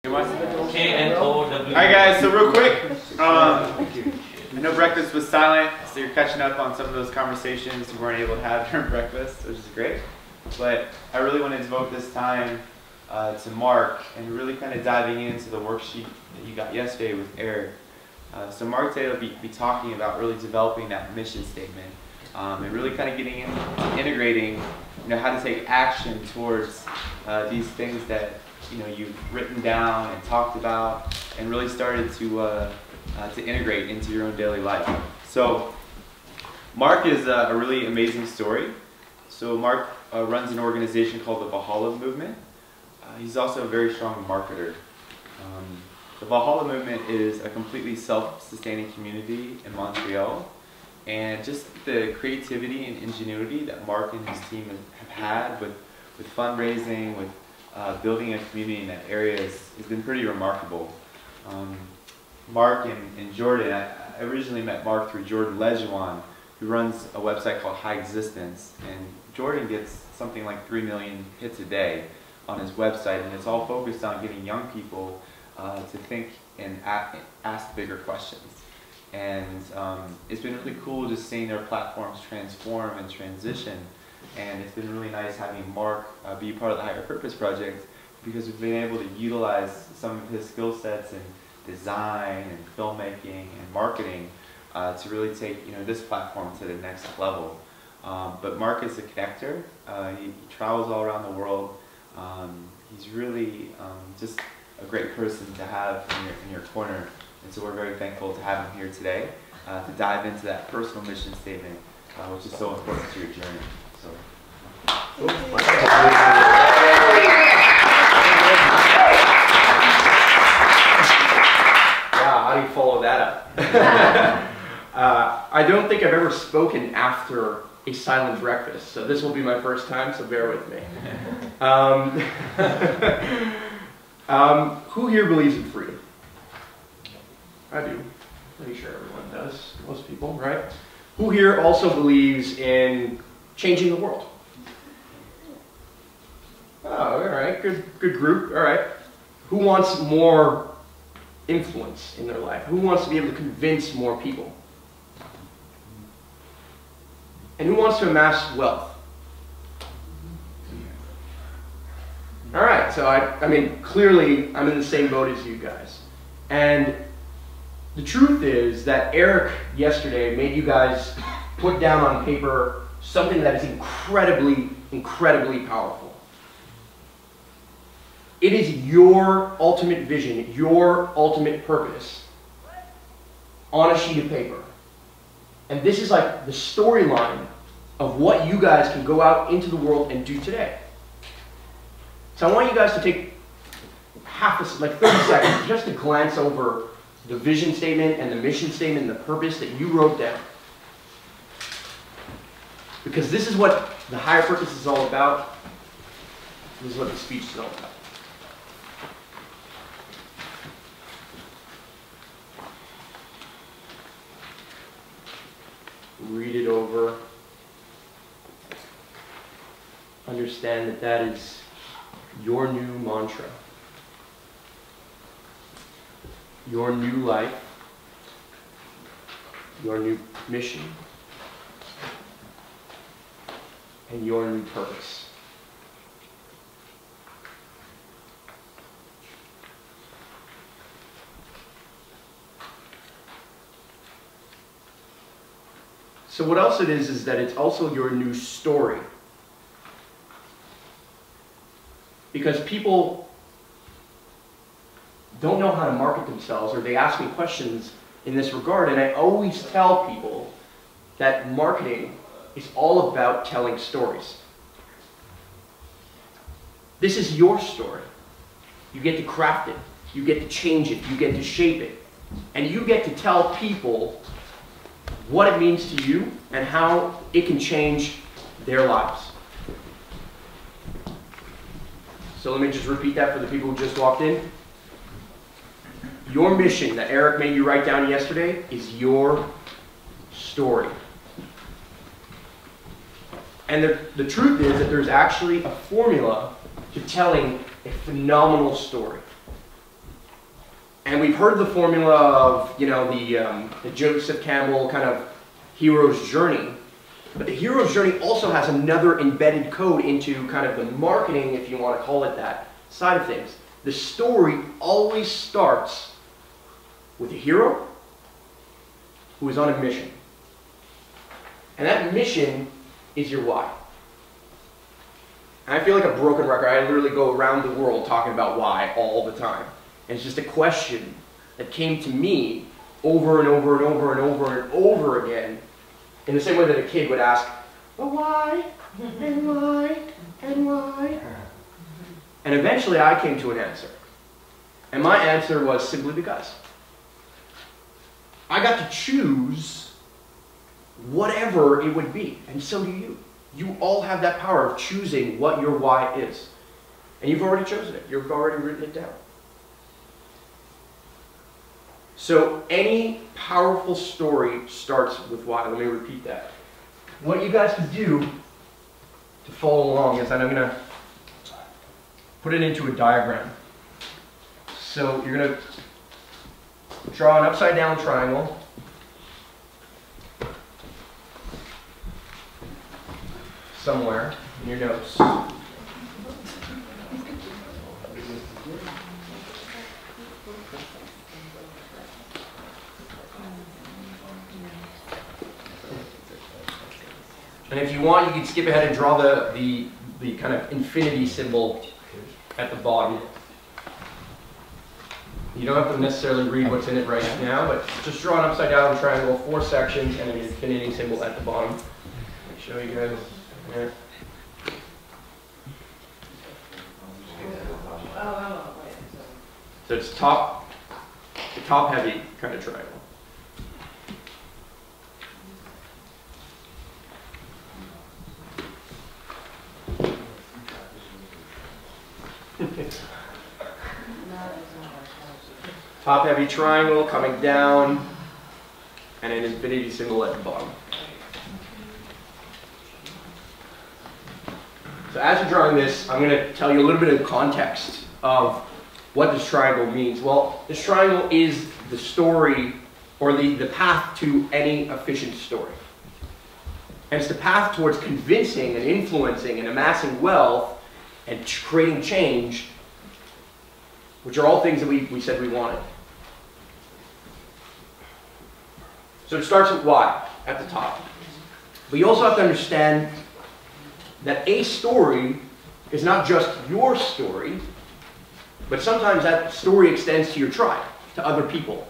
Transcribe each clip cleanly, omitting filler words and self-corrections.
K-N-O-W. Alright guys, so real quick, I know breakfast was silent, so you're catching up on some of those conversations you weren't able to have during breakfast, which is great. But I really want to devote this time to Marc and really kind of diving into the worksheet that you got yesterday with Eric. So Marc today will be talking about really developing that mission statement and really kind of getting into integrating, how to take action towards these things that you've written down and talked about and really started to integrate into your own daily life. So Marc is a really amazing story. So Marc runs an organization called the Valhalla Movement. He's also a very strong marketer. The Valhalla Movement is a completely self-sustaining community in Montreal, and just the creativity and ingenuity that Marc and his team have had with fundraising, with building a community in that area has been pretty remarkable. Marc and Jordan, I originally met Marc through Jordan Lejeune, who runs a website called High Existence, and Jordan gets something like 3 million hits a day on his website, and it's all focused on getting young people to think and ask bigger questions. And it's been really cool just seeing their platforms transform and transition. And it's been really nice having Marc be part of the Higher Purpose Project, because we've been able to utilize some of his skill sets in design and filmmaking and marketing to really take this platform to the next level. But Marc is a connector. He travels all around the world. He's really just a great person to have in your corner. And so we're very thankful to have him here today to dive into that personal mission statement, which is so important to your journey. So. Wow, how do you follow that up? I don't think I've ever spoken after a silent breakfast, so this will be my first time, so bear with me. Who here believes in freedom? I do. Pretty sure everyone does. Most people, right? Who here also believes in changing the world? Oh, all right. Good group. All right. Who wants more influence in their life? Who wants to be able to convince more people? And who wants to amass wealth? All right. So I mean, clearly, I'm in the same boat as you guys. And the truth is that Eric yesterday made you guys put down on paper something that is incredibly, incredibly powerful. It is your ultimate vision, your ultimate purpose on a sheet of paper. And this is like the storyline of what you guys can go out into the world and do today. So I want you guys to take like 30 seconds just to glance over the vision statement and the mission statement and the purpose that you wrote down. Because this is what the higher purpose is all about. This is what the speech is all about. Read it over. Understand that that is your new mantra. Your new life. Your new mission. And your new purpose. So what else it is that it's also your new story. Because people don't know how to market themselves, or they ask me questions in this regard, and I always tell people that marketing is all about telling stories. This is your story. You get to craft it, you get to change it, you get to shape it, and you get to tell people what it means to you and how it can change their lives. So let me just repeat that for the people who just walked in. Your mission that Eric made you write down yesterday is your story. And the truth is that there's actually a formula to telling a phenomenal story. And we've heard the formula of, the Joseph Campbell kind of hero's journey. But the hero's journey also has another embedded code into kind of the marketing, if you want to call it that, side of things. The story always starts with a hero who is on a mission. And that mission is your why. And I feel like a broken record. I literally go around the world talking about why all the time. And it's just a question that came to me over and over and over and over and over again, in the same way that a kid would ask, well, why? And why? And why? And eventually I came to an answer. And my answer was simply because. I got to choose whatever it would be, and so do you. You all have that power of choosing what your why is. And you've already chosen it. You've already written it down. So any powerful story starts with why. Let me repeat that. What you guys can do to follow along is that I'm going to put it into a diagram. So you're going to draw an upside down triangle. Somewhere in your notes. And if you want, you can skip ahead and draw the kind of infinity symbol at the bottom. You don't have to necessarily read what's in it right now, but just draw an upside down triangle, 4 sections, and an infinity symbol at the bottom. Let me show you guys here. So it's the top heavy kind of triangle. Top heavy triangle coming down, and an infinity symbol at the bottom. So as you're drawing this, I'm going to tell you a little bit of context of what this triangle means. Well, this triangle is the story, or the path to any efficient story. And it's the path towards convincing and influencing and amassing wealth and creating change, which are all things that we said we wanted. So it starts with why at the top. But you also have to understand that a story is not just your story, but sometimes that story extends to your tribe, to other people.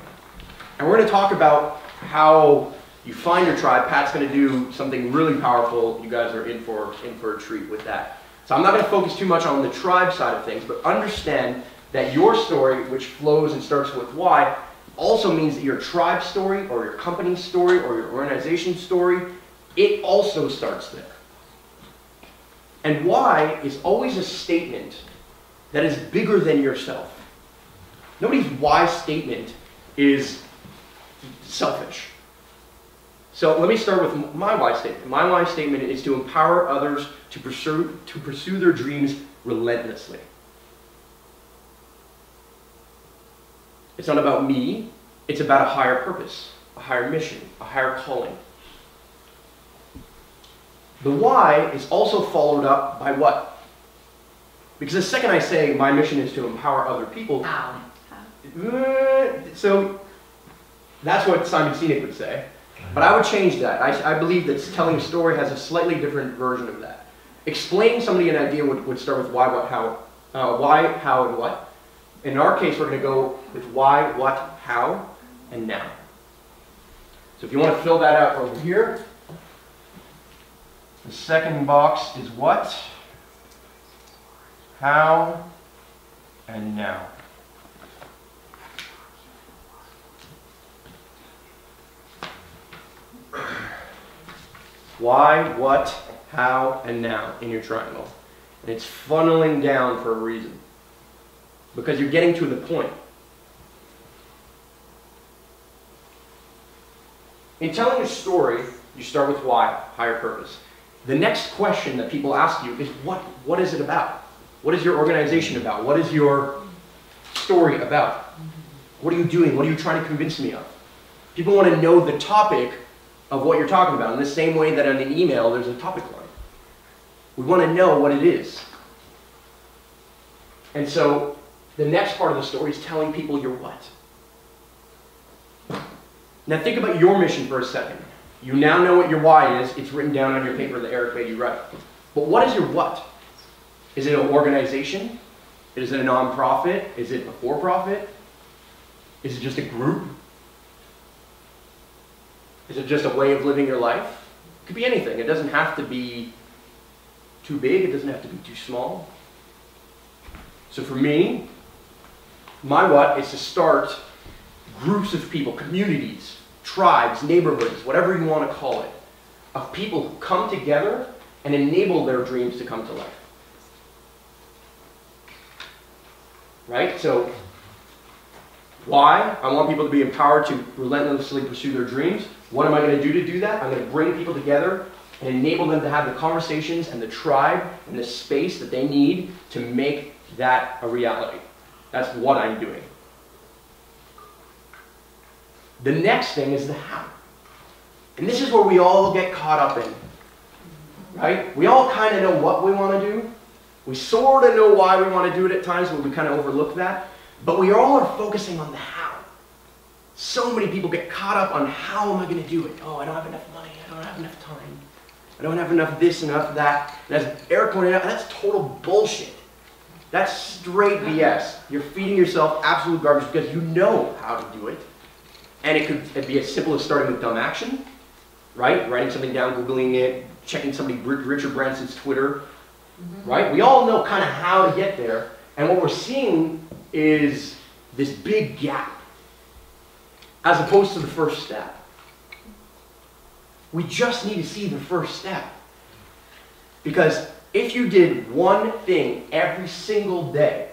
And we're going to talk about how you find your tribe. Pat's going to do something really powerful. You guys are in for a treat with that. So I'm not going to focus too much on the tribe side of things, but understand that your story, which flows and starts with why, also means that your tribe story or your company story or your organization story, it also starts there. And why is always a statement that is bigger than yourself. Nobody's why statement is selfish. So let me start with my why statement. My why statement is to empower others to pursue their dreams relentlessly. It's not about me, it's about a higher purpose, a higher mission, a higher calling. The why is also followed up by what? Because the second I say my mission is to empower other people, How? So that's what Simon Sinek would say. But I would change that. I believe that telling a story has a slightly different version of that. Explaining somebody an idea would start with why, what, how. Why, how, and what. In our case, we're going to go with why, what, how, and now. So if you want to fill that out over here, the second box is what, how, and now. Why, what, how, and now in your triangle. And it's funneling down for a reason. Because you're getting to the point. In telling a story, you start with why, higher purpose. The next question that people ask you is what is it about? What is your organization about? What is your story about? What are you doing? What are you trying to convince me of? People want to know the topic of what you're talking about in the same way that on an email there's a topic line. We want to know what it is. And so the next part of the story is telling people your what. Now think about your mission for a second. You now know what your why is. It's written down on your paper that Eric made you write. But what is your what? Is it an organization? Is it a nonprofit? Is it a for-profit? Is it just a group? Is it just a way of living your life? It could be anything. It doesn't have to be too big. It doesn't have to be too small. So for me, my what is to start groups of people, communities, tribes, neighborhoods, whatever you want to call it, of people who come together and enable their dreams to come to life. Right? So, why? I want people to be empowered to relentlessly pursue their dreams. What am I going to do that? I'm going to bring people together and enable them to have the conversations and the tribe and the space that they need to make that a reality. That's what I'm doing. The next thing is the how. And this is where we all get caught up in. Right? We all kind of know what we want to do. We sort of know why we want to do it at times, but we kind of overlook that. But we all are focusing on the how. So many people get caught up on how am I going to do it? Oh, I don't have enough money. I don't have enough time. I don't have enough this, enough that. And as Eric pointed out, that's total bullshit. That's straight BS. You're feeding yourself absolute garbage because you know how to do it. And it could be as simple as starting with dumb action, right? Writing something down, Googling it, checking somebody, Richard Branson's Twitter, right? We all know kind of how to get there. And what we're seeing is this big gap as opposed to the first step. We just need to see the first step. Because if you did one thing every single day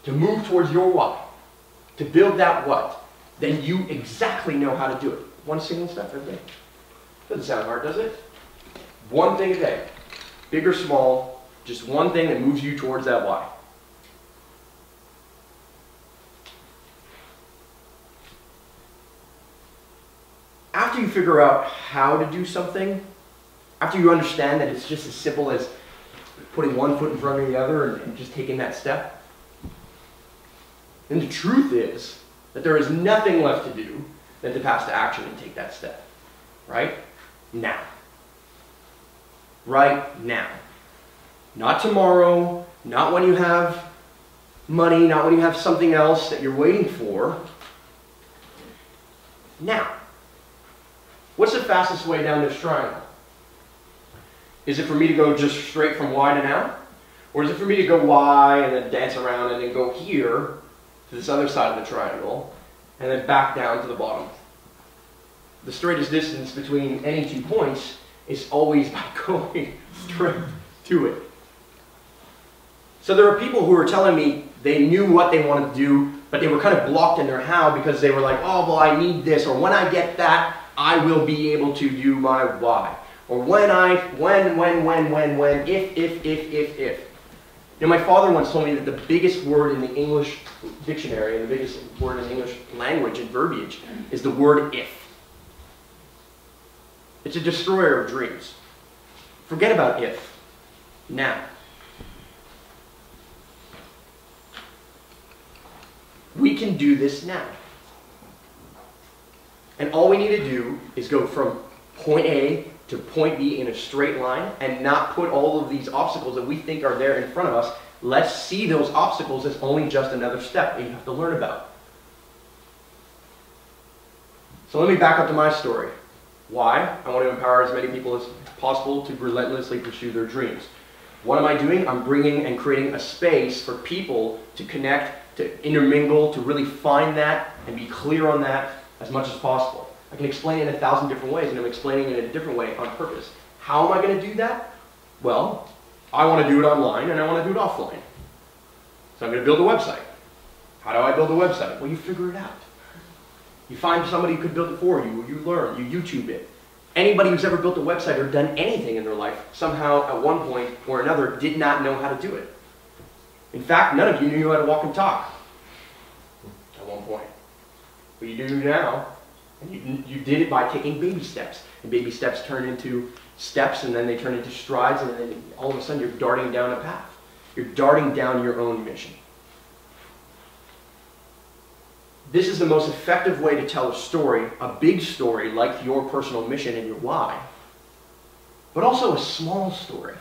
to move towards your why, to build that what, then you exactly know how to do it. One single step every day. Doesn't sound hard, does it? One thing a day. Big or small, just one thing that moves you towards that why. After you figure out how to do something, after you understand that it's just as simple as putting one foot in front of the other and just taking that step, then the truth is that there is nothing left to do than to pass to action and take that step. Right? Now. Right now. Not tomorrow, not when you have money, not when you have something else that you're waiting for. Now. What's the fastest way down this triangle? Is it for me to go just straight from Y to now? Or is it for me to go Y and then dance around and then go here to this other side of the triangle and then back down to the bottom? The straightest distance between any 2 points is always by going straight to it. So there are people who are telling me they knew what they wanted to do, but they were kind of blocked in their how because they were like, oh, well, I need this, or when I get that, I will be able to do my why. Or if. You know, my father once told me that the biggest word in the English dictionary and the biggest word in the English language and verbiage is the word if. It's a destroyer of dreams. Forget about if. Now. We can do this now. And all we need to do is go from point A to point B in a straight line and not put all of these obstacles that we think are there in front of us. Let's see those obstacles as only just another step that you have to learn about. So let me back up to my story. Why? I want to empower as many people as possible to relentlessly pursue their dreams. What am I doing? I'm bringing and creating a space for people to connect, to intermingle, to really find that and be clear on that as much as possible. I can explain it in 1,000 different ways, and I'm explaining it in a different way on purpose. How am I going to do that? Well, I want to do it online and I want to do it offline. So I'm going to build a website. How do I build a website? Well, you figure it out. You find somebody who could build it for you, you learn, you YouTube it. Anybody who's ever built a website or done anything in their life, somehow at one point or another did not know how to do it. In fact, none of you knew how to walk and talk at one point. What you do now, and you did it by taking baby steps. And baby steps turn into steps, and then they turn into strides, and then all of a sudden you're darting down a path. You're darting down your own mission. This is the most effective way to tell a story, a big story like your personal mission and your why, but also a small story.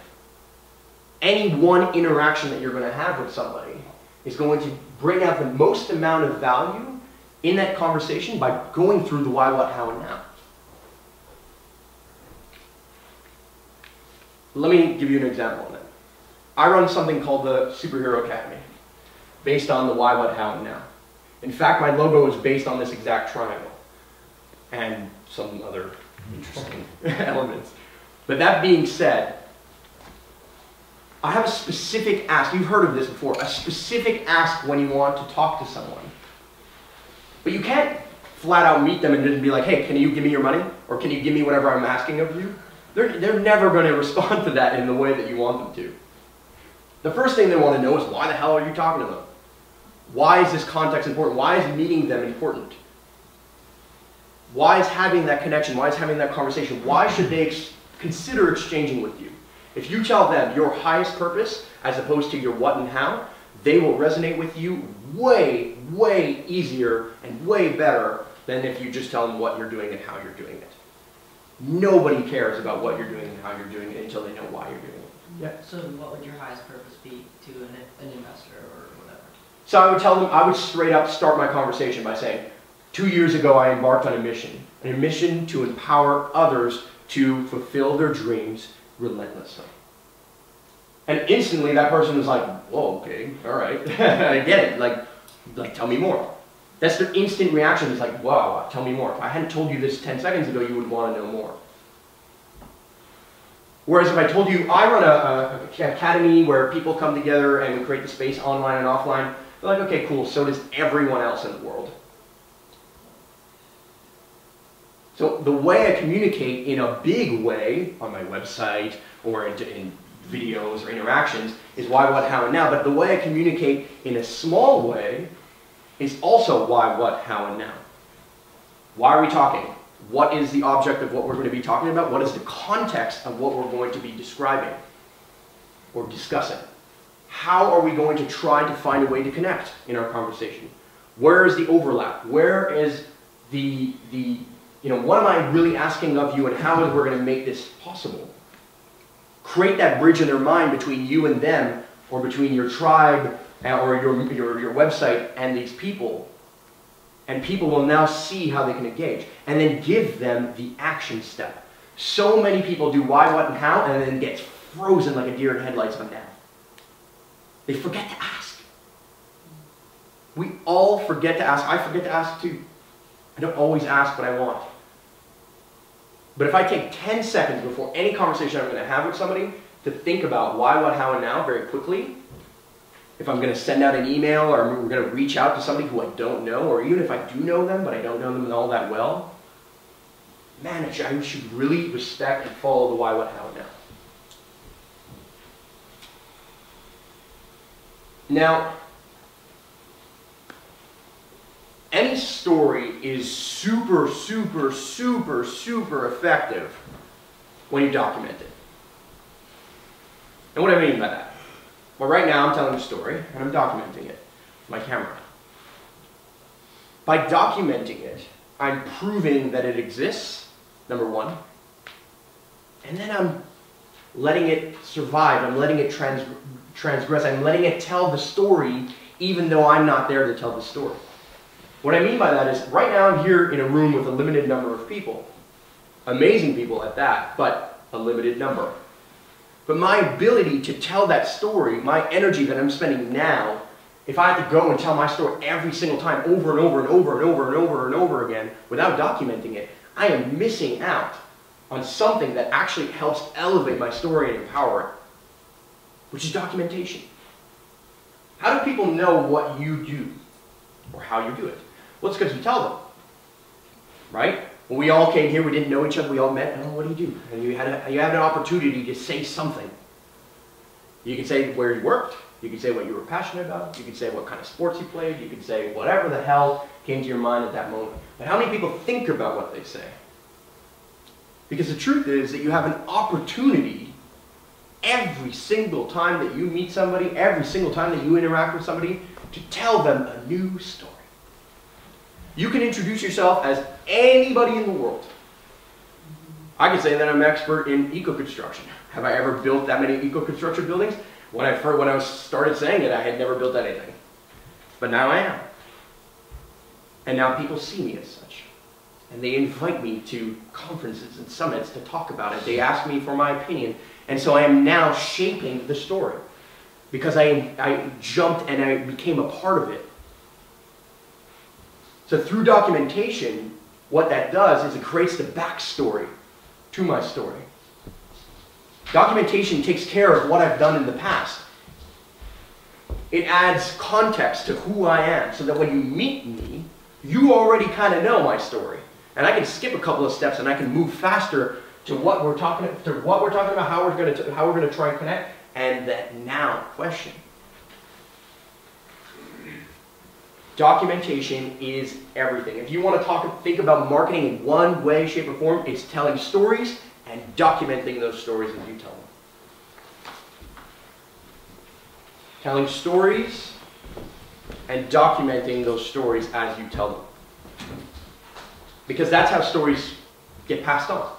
Any one interaction that you're going to have with somebody is going to bring out the most amount of value in that conversation by going through the why, what, how, and now. Let me give you an example of that. I run something called the Superhero Academy, based on the why, what, how, and now. In fact, my logo is based on this exact triangle and some other interesting elements. But that being said, I have a specific ask. You've heard of this before. A specific ask when you want to talk to someone. But you can't flat out meet them and just be like, hey, can you give me your money? Or can you give me whatever I'm asking of you? They're never going to respond to that in the way that you want them to. The first thing they want to know is, why the hell are you talking to them? Why is this context important? Why is meeting them important? Why is having that connection? Why is having that conversation? Why should they consider exchanging with you? If you tell them your highest purpose as opposed to your what and how, they will resonate with you way, way easier and way better than if you just tell them what you're doing and how you're doing it. Nobody cares about what you're doing and how you're doing it until they know why you're doing it. Yeah. So what would your highest purpose be to an investor or whatever? So I would tell them, I would straight up start my conversation by saying, 2 years ago I embarked on a mission to empower others to fulfill their dreams relentlessly. And instantly that person was like, whoa, okay, all right, I get it, like tell me more. That's their instant reaction, is like, wow, tell me more. If I hadn't told you this 10 seconds ago, you would want to know more. Whereas if I told you, I run an academy where people come together and we create the space online and offline, they're like, okay, cool, so does everyone else in the world. So the way I communicate in a big way on my website or in videos or interactions is why, what, how, and now. But the way I communicate in a small way is also why, what, how, and now. Why are we talking? What is the object of what we're going to be talking about? What is the context of what we're going to be describing or discussing? How are we going to try to find a way to connect in our conversation? Where is the overlap? Where is what am I really asking of you, and how is we're going to make this possible? Create that bridge in their mind between you and them, or between your tribe or your website and these people. And people will now see how they can engage. And then give them the action step. So many people do why, what, and how, and then gets frozen like a deer in headlights on down. They forget to ask. We all forget to ask. I forget to ask too. I don't always ask what I want. But if I take 10 seconds before any conversation I'm going to have with somebody to think about why, what, how, and now very quickly, if I'm going to send out an email or we're going to reach out to somebody who I don't know, or even if I do know them but I don't know them all that well, man, I should really respect and follow the why, what, how, and now. Now, any story is super, super, super, super effective when you document it. And what do I mean by that? Well, right now I'm telling a story and I'm documenting it with my camera. By documenting it, I'm proving that it exists, number one, and then I'm letting it survive, I'm letting it transgress, I'm letting it tell the story even though I'm not there to tell the story. What I mean by that is, right now I'm here in a room with a limited number of people. Amazing people at that, but a limited number. But my ability to tell that story, my energy that I'm spending now, if I have to go and tell my story every single time over and over and over and over and over and over again without documenting it, I am missing out on something that actually helps elevate my story and empower it, which is documentation. How do people know what you do or how you do it? Well, it's because we tell them, right? When we all came here, we didn't know each other, we all met, oh, what do? And you had an opportunity to say something. You can say where you worked, you can say what you were passionate about, you can say what kind of sports you played, you can say whatever the hell came to your mind at that moment. But how many people think about what they say? Because the truth is that you have an opportunity every single time that you meet somebody, every single time that you interact with somebody, to tell them a new story. You can introduce yourself as anybody in the world. I can say that I'm an expert in eco-construction. Have I ever built that many eco-construction buildings? When I started saying it, I had never built anything. But now I am. And now people see me as such. And they invite me to conferences and summits to talk about it. They ask me for my opinion. And so I am now shaping the story. Because I jumped and I became a part of it. So through documentation, what that does is it creates the backstory to my story. Documentation takes care of what I've done in the past. It adds context to who I am, so that when you meet me, you already kind of know my story. And I can skip a couple of steps and I can move faster to what we're talking about, how we're going to try and connect, and that now question. Documentation is everything. If you want to think about marketing in one way, shape, or form, it's telling stories and documenting those stories as you tell them. Telling stories and documenting those stories as you tell them. Because that's how stories get passed on.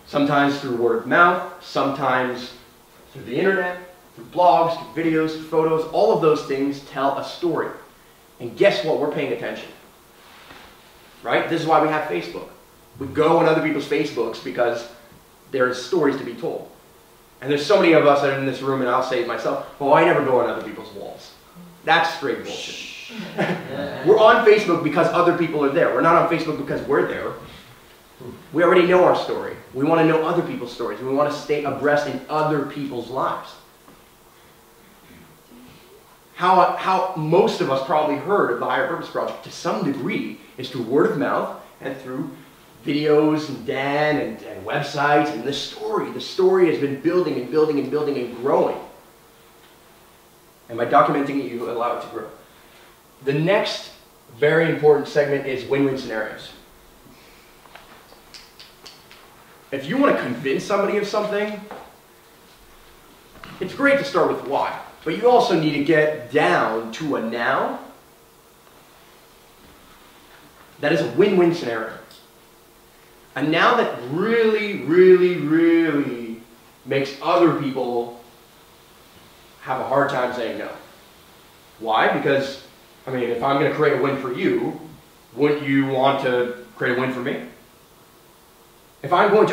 Sometimes through word of mouth, sometimes through the internet, through blogs, through videos, through photos. All of those things tell a story. And guess what? We're paying attention. Right? This is why we have Facebook. We go on other people's Facebooks because there's stories to be told. And there's so many of us that are in this room, and I'll say it myself, well, I never go on other people's walls. That's straight bullshit. We're on Facebook because other people are there. We're not on Facebook because we're there. We already know our story. We want to know other people's stories. We want to stay abreast in other people's lives. How most of us probably heard of the Higher Purpose Project to some degree is through word of mouth and through videos and Dan and websites and the story. The story has been building and building and building and growing. And by documenting it, you allow it to grow. The next very important segment is win-win scenarios. If you want to convince somebody of something, it's great to start with why. But you also need to get down to a now that is a win-win scenario. A now that really, really, really makes other people have a hard time saying no. Why? Because, I mean, if I'm going to create a win for you, wouldn't you want to create a win for me? If I'm going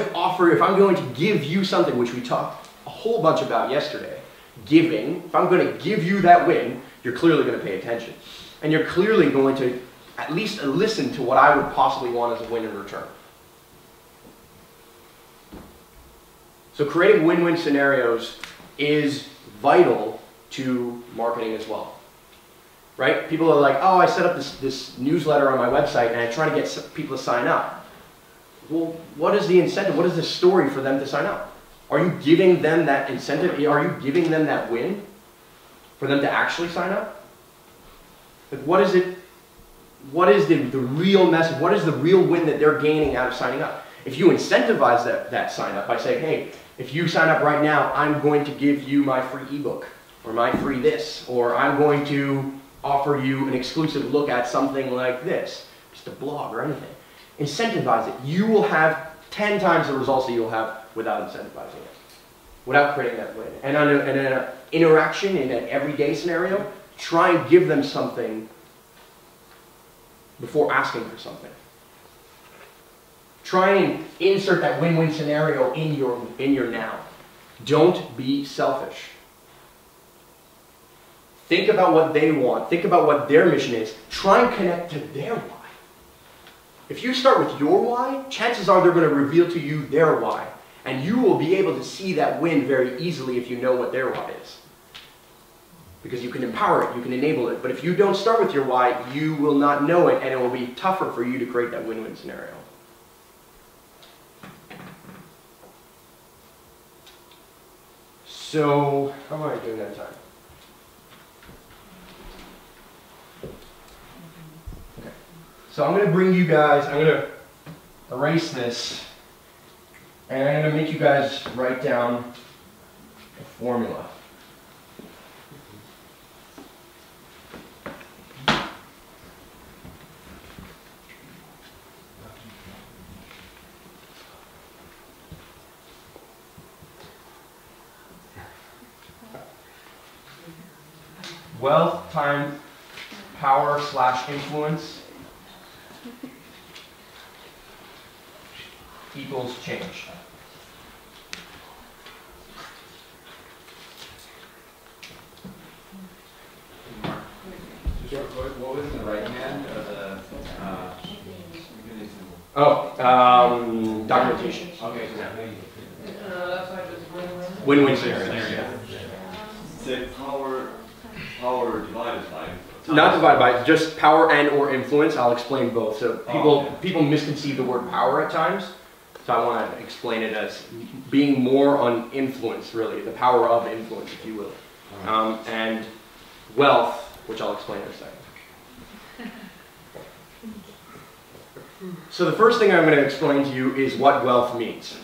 to give you something, which we talked a whole bunch about yesterday, giving, if I'm going to give you that win, you're clearly going to pay attention. And you're clearly going to at least listen to what I would possibly want as a win in return. So creating win-win scenarios is vital to marketing as well. Right? People are like, oh, I set up this newsletter on my website and I try to get people to sign up. Well, what is the incentive? What is the story for them to sign up? Are you giving them that incentive? Are you giving them that win for them to actually sign up? Like, what is it? What is the real message? What is the real win that they're gaining out of signing up? If you incentivize that sign up by saying, hey, if you sign up right now, I'm going to give you my free ebook, or my free this, or I'm going to offer you an exclusive look at something like this, just a blog or anything. Incentivize it. You will have 10 times the results that you'll have without incentivizing it, without creating that win. And in an interaction, in an everyday scenario, try and give them something before asking for something. Try and insert that win-win scenario in your now. Don't be selfish. Think about what they want. Think about what their mission is. Try and connect to their why. If you start with your why, chances are they're going to reveal to you their why. And you will be able to see that win very easily if you know what their why is. Because you can empower it, you can enable it. But if you don't start with your why, you will not know it, and it will be tougher for you to create that win-win scenario. So, how am I doing that time? Okay. So I'm going to bring you guys, I'm going to erase this, and I'm going to make you guys write down a formula. Wealth times power / influence equals change. What was the right hand or the Documentation. Okay, so Win-win scenario. Say power divided by. Not divided by, just power and or influence. I'll explain both. So people misconceive the word power at times. So I want to explain it as being more on influence, really, the power of influence, if you will. And wealth, which I'll explain in a second. So the first thing I'm going to explain to you is what wealth means.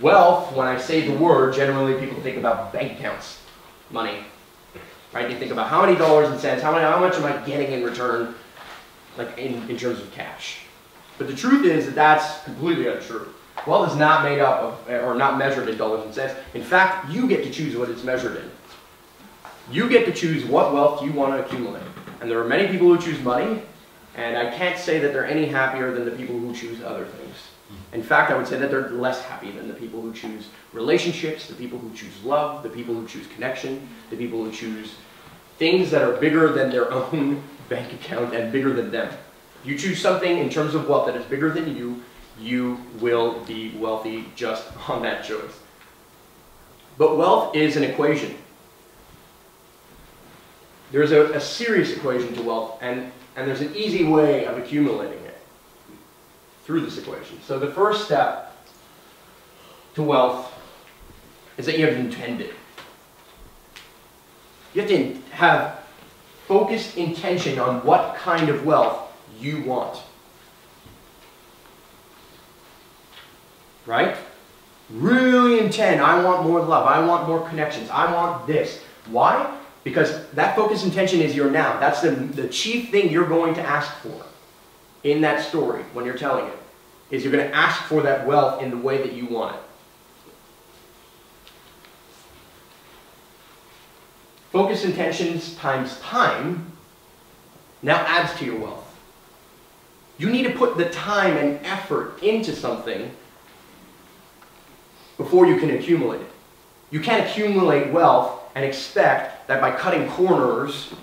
Wealth, when I say the word, generally people think about bank accounts, money. Right? They think about how many dollars and cents, how much am I getting in return, like in terms of cash. But the truth is that that's completely untrue. Wealth is not made up of, or not measured in dollars and cents. In fact, you get to choose what it's measured in. You get to choose what wealth you want to accumulate. And there are many people who choose money, and I can't say that they're any happier than the people who choose other things. In fact, I would say that they're less happy than the people who choose relationships, the people who choose love, the people who choose connection, the people who choose things that are bigger than their own bank account and bigger than them. If you choose something in terms of wealth that is bigger than you, you will be wealthy just on that choice. But wealth is an equation. There's a serious equation to wealth, and there's an easy way of accumulating it through this equation. So the first step to wealth is that you have to intend it. You have to have focused intention on what kind of wealth you want. Right? Really intend, I want more love, I want more connections, I want this. Why? Because that focused intention is your now. That's the chief thing you're going to ask for in that story when you're telling it. Is you're going to ask for that wealth in the way that you want it. Focused intentions times time now adds to your wealth. You need to put the time and effort into something before you can accumulate it. You can't accumulate wealth and expect that by cutting corners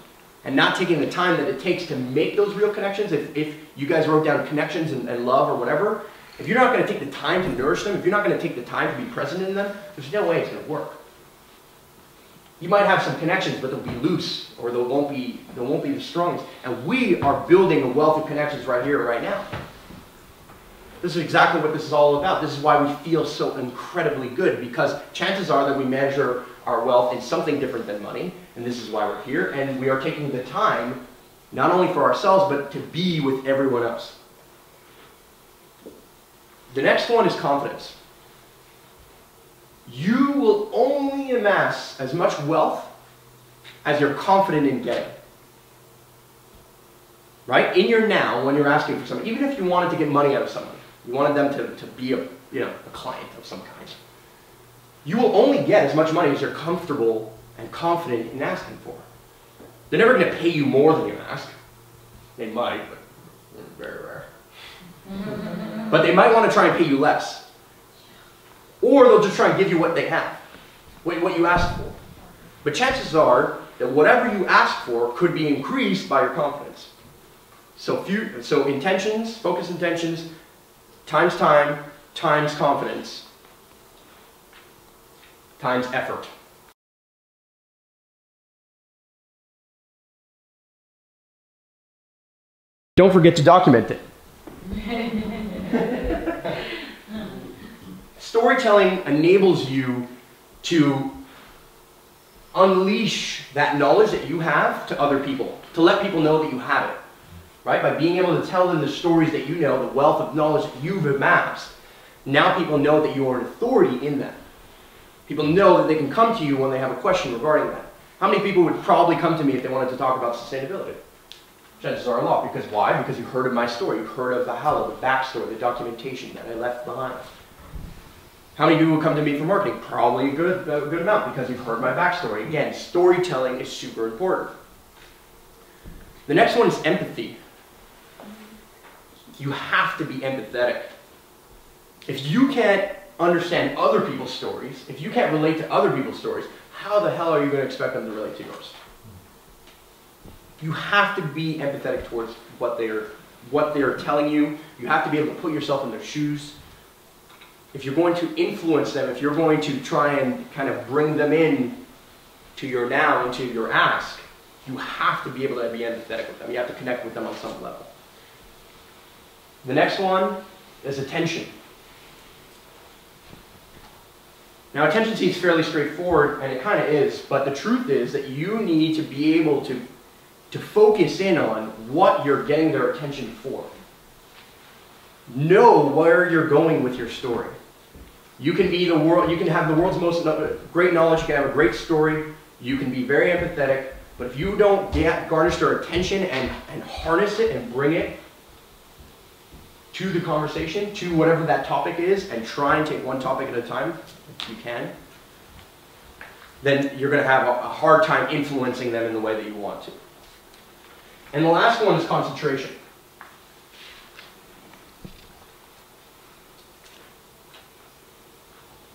and not taking the time that it takes to make those real connections, if you guys wrote down connections and love or whatever, if you're not going to take the time to nourish them, if you're not going to take the time to be present in them, there's no way it's going to work. You might have some connections, but they'll be loose, or they won't be the strongest. And we are building a wealth of connections right here, right now. This is exactly what this is all about. This is why we feel so incredibly good, because chances are that we measure our wealth in something different than money, and this is why we're here, and we are taking the time, not only for ourselves, but to be with everyone else. The next one is confidence. You will only amass as much wealth as you're confident in getting. Right? In your now, when you're asking for something, even if you wanted to get money out of someone, you wanted them to be a client of some kind, you will only get as much money as you're comfortable and confident in asking for. They're never going to pay you more than you ask. They might, but very rare. But they might want to try and pay you less. Or they'll just try and give you what they have, what you asked for. But chances are that whatever you ask for could be increased by your confidence. So intentions, focus intentions, times time, times confidence, times effort. Don't forget to document it. Storytelling enables you to unleash that knowledge that you have to other people, to let people know that you have it, right? By being able to tell them the stories that you know, the wealth of knowledge that you've amassed, now people know that you are an authority in that. People know that they can come to you when they have a question regarding that. How many people would probably come to me if they wanted to talk about sustainability? Chances are a lot. Because why? Because you've heard of my story. You've heard of Valhalla, the backstory, the documentation that I left behind. How many people would come to me for marketing? Probably a good amount, because you've heard my backstory. Again, storytelling is super important. The next one is empathy. You have to be empathetic. If you can't understand other people's stories, if you can't relate to other people's stories, how the hell are you going to expect them to relate to yours? You have to be empathetic towards what they're telling you. You have to be able to put yourself in their shoes. If you're going to influence them, if you're going to try and kind of bring them in to your now, into your ask, you have to be able to be empathetic with them. You have to connect with them on some level. The next one is attention. Now, attention seems fairly straightforward, and it kind of is, but the truth is that you need to be able to focus in on what you're getting their attention for. Know where you're going with your story. You can be the world, you can have the world's most great knowledge, you can have a great story, you can be very empathetic, but if you don't garnish their attention and harness it and bring it to the conversation, to whatever that topic is, and try and take one topic at a time, if you can, then you're going to have a hard time influencing them in the way that you want to. And the last one is concentration.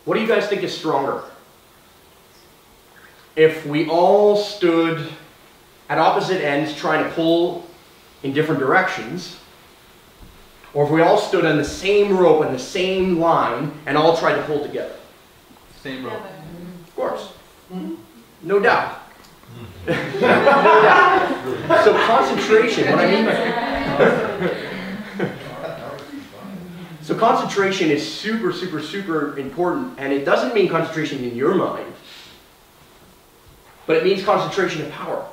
What do you guys think is stronger? If we all stood at opposite ends trying to pull in different directions, or if we all stood on the same rope and the same line and all tried to pull together? Same rope. Of course. No doubt. No doubt. So concentration, what I mean by... So concentration is super, super, super important, and it doesn't mean concentration in your mind, but it means concentration of power.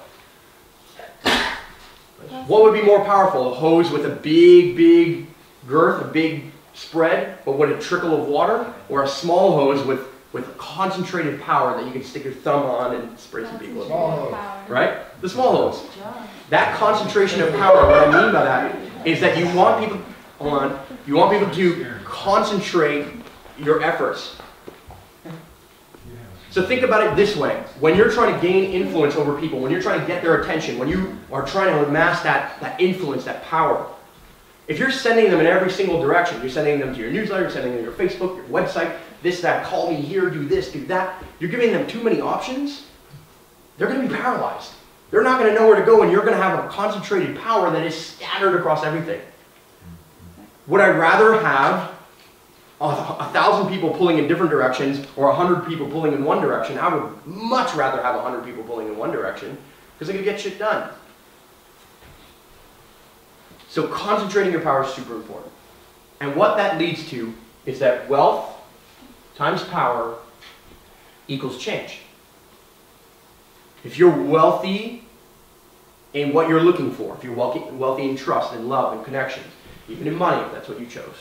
What would be more powerful, a hose with a big, big girth, a big spread, but with a trickle of water, or a small hose with concentrated power that you can stick your thumb on and spray some people with? Right? The small hose. That concentration of power, what I mean by that is that you want people, you want people to concentrate your efforts. So think about it this way. When you're trying to gain influence over people, when you're trying to get their attention, when you are trying to amass that influence, that power, if you're sending them in every single direction, you're sending them to your newsletter, you're sending them to your Facebook, your website, this, that, call me here, do this, do that, you're giving them too many options, they're going to be paralyzed. They're not going to know where to go, and you're going to have a concentrated power that is scattered across everything. Would I rather have 1,000 people pulling in different directions or 100 people pulling in one direction? I would much rather have 100 people pulling in one direction because I could get shit done. So concentrating your power is super important. And what that leads to is that wealth times power equals change. If you're wealthy in what you're looking for, if you're wealthy in trust and love and connections, even in money if that's what you chose,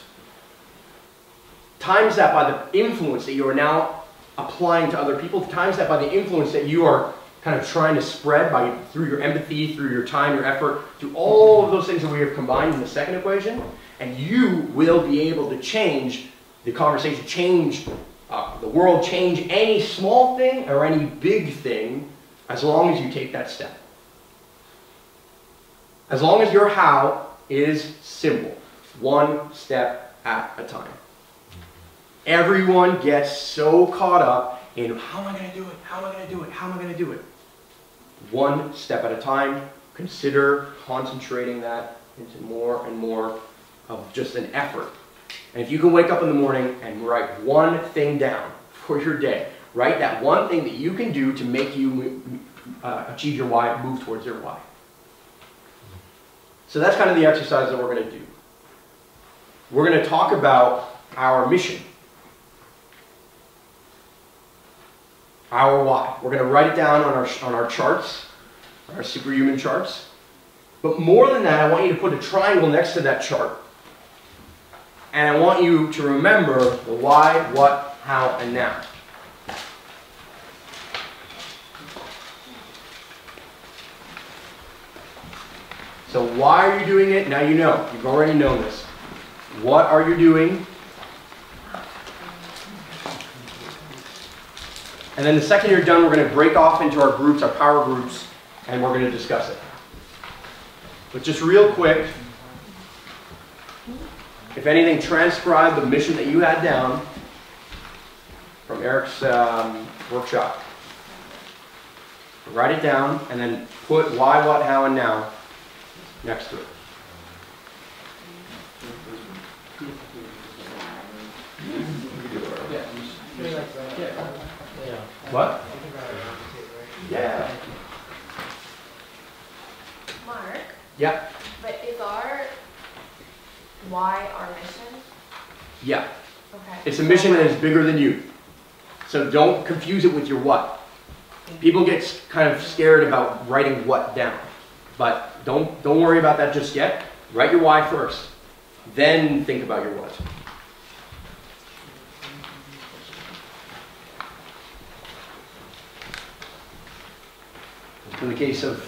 times that by the influence that you are now applying to other people, times that by the influence that you are kind of trying to spread through your empathy, through your time, your effort, through all of those things that we have combined in the second equation, and you will be able to change the conversation, change the world, change any small thing or any big thing, as long as you take that step. As long as your how is simple, one step at a time. Everyone gets so caught up in how am I going to do it, how am I going to do it, how am I going to do it. One step at a time. Consider concentrating that into more and more of just an effort. And if you can wake up in the morning and write one thing down for your day, write that one thing that you can do to make you achieve your why, move towards your why. So that's kind of the exercise that we're going to do. We're going to talk about our mission. our why. We're going to write it down on our charts, our superhuman charts. But more than that, I want you to put a triangle next to that chart. And I want you to remember the why, what, how, and now. So why are you doing it? Now you know. You've already known this. What are you doing? And then the second you're done, we're going to break off into our groups, our power groups, and we're going to discuss it. But just real quick, if anything, transcribe the mission that you had down from Eric's workshop. Write it down, and then put why, what, how, and now next to it. What? Yeah. Mark? Yeah. But is our why our mission? Yeah. Okay. It's a mission that is bigger than you. So don't confuse it with your what. People get kind of scared about writing what down. But don't worry about that just yet. Write your why first. Then think about your what. In the case of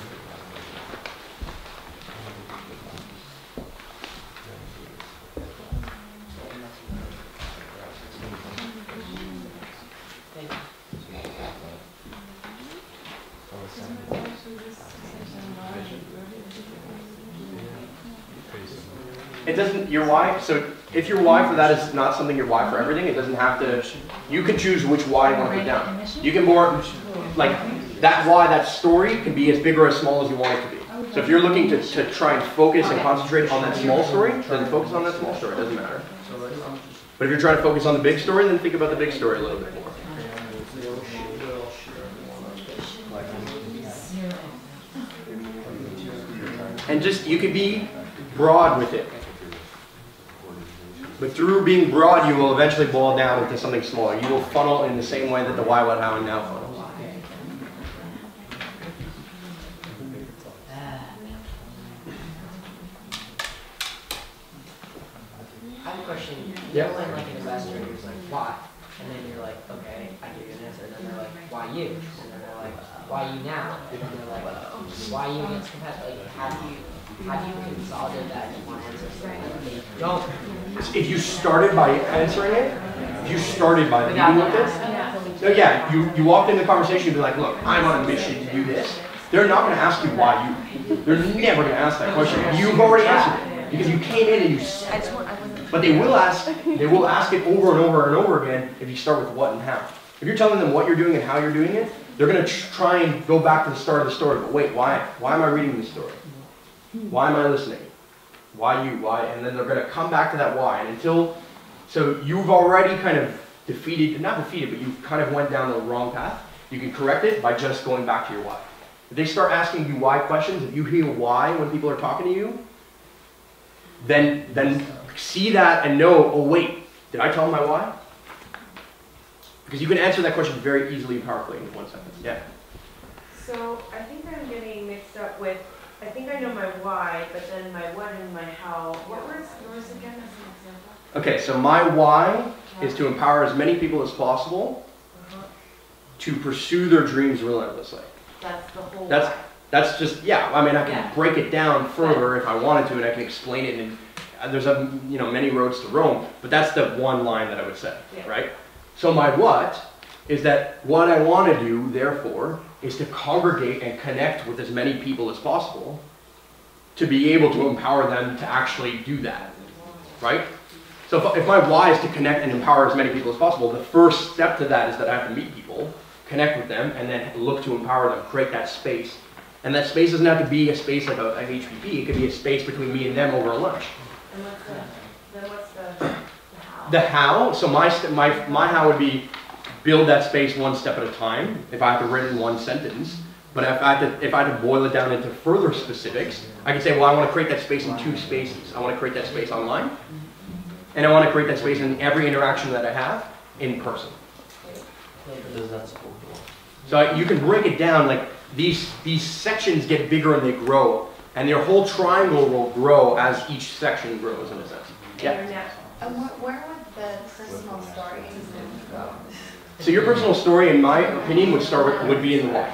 it doesn't, your why, so if your why for that is not something your why for everything, it doesn't have to, you can choose which why you want to put down. You can more, like, that why, that story can be as big or as small as you want it to be. So if you're looking to try and focus and concentrate on that small story, then focus on that small story, it doesn't matter. But if you're trying to focus on the big story, then think about the big story a little bit more. And just, you could be broad with it. But through being broad, you will eventually boil down into something smaller. You will funnel in the same way that the why, what, how, and now funnels. I have a question. Yeah. You're like an investor who's like, why? And then you're like, okay, I give you an answer. And then they're like, why you? And then they're like, why you now? And then they're like, why you against competitors? Like, how do you consolidate that in one answer so that they don't? If you started by answering it, if you started by leading with this, so yeah, you walked into the conversation and be like, look, I'm on a mission to do this. They're not going to ask you why you. They're never going to ask that question. You've already answered it because you came in and you said it. But they will ask it over and over and over again if you start with what and how. If you're telling them what you're doing and how you're doing it, they're going to try and go back to the start of the story. But wait, why? Why am I reading this story? Why am I listening? Why you? Why? And then they're going to come back to that why. And so you've already kind of not defeated, but you've kind of went down the wrong path. You can correct it by just going back to your why. If they start asking you why questions, if you hear why when people are talking to you, then see that and know, oh wait, did I tell them my why? Because you can answer that question very easily and powerfully in one sentence. Yeah. So I think I'm getting mixed up with, I think I know my why, but then my what and my how. What was yours again as an example? Okay, so my why is to empower as many people as possible to pursue their dreams relentlessly. That's the whole That's why. That's just, yeah, I mean, I can break it down further if I wanted to, and I can explain it, and there's many roads to Rome, but that's the one line that I would say, right? So my what is that what I want to do, therefore, is to congregate and connect with as many people as possible to be able to empower them to actually do that, right? So if my why is to connect and empower as many people as possible, the first step to that is that I have to meet people, connect with them, and then look to empower them, create that space. And that space doesn't have to be a space like an HPP. It could be a space between me and them over a lunch. And what's the how? The how, so my how would be build that space one step at a time, if I have to write it in one sentence. But if I had to boil it down into further specifics, I could say, well, I want to create that space in two spaces. I want to create that space online, and I want to create that space in every interaction that I have in person. So you can break it down, like these sections get bigger and they grow, and your whole triangle will grow as each section grows in a sense. Yeah. Where would the personal story go? So your personal story, in my opinion, would be in the why.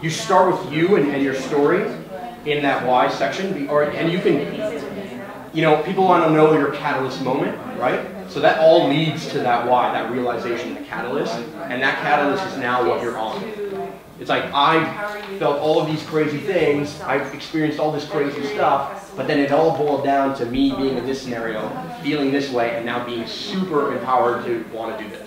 You start with you and your story in that why section, and you can, people want to know your catalyst moment, right? So that all leads to that why, that realization, the catalyst, and that catalyst is now what you're on. It's like, I felt all of these crazy things, I've experienced all this crazy stuff, but then it all boiled down to me being in this scenario, feeling this way, and now being super empowered to want to do this.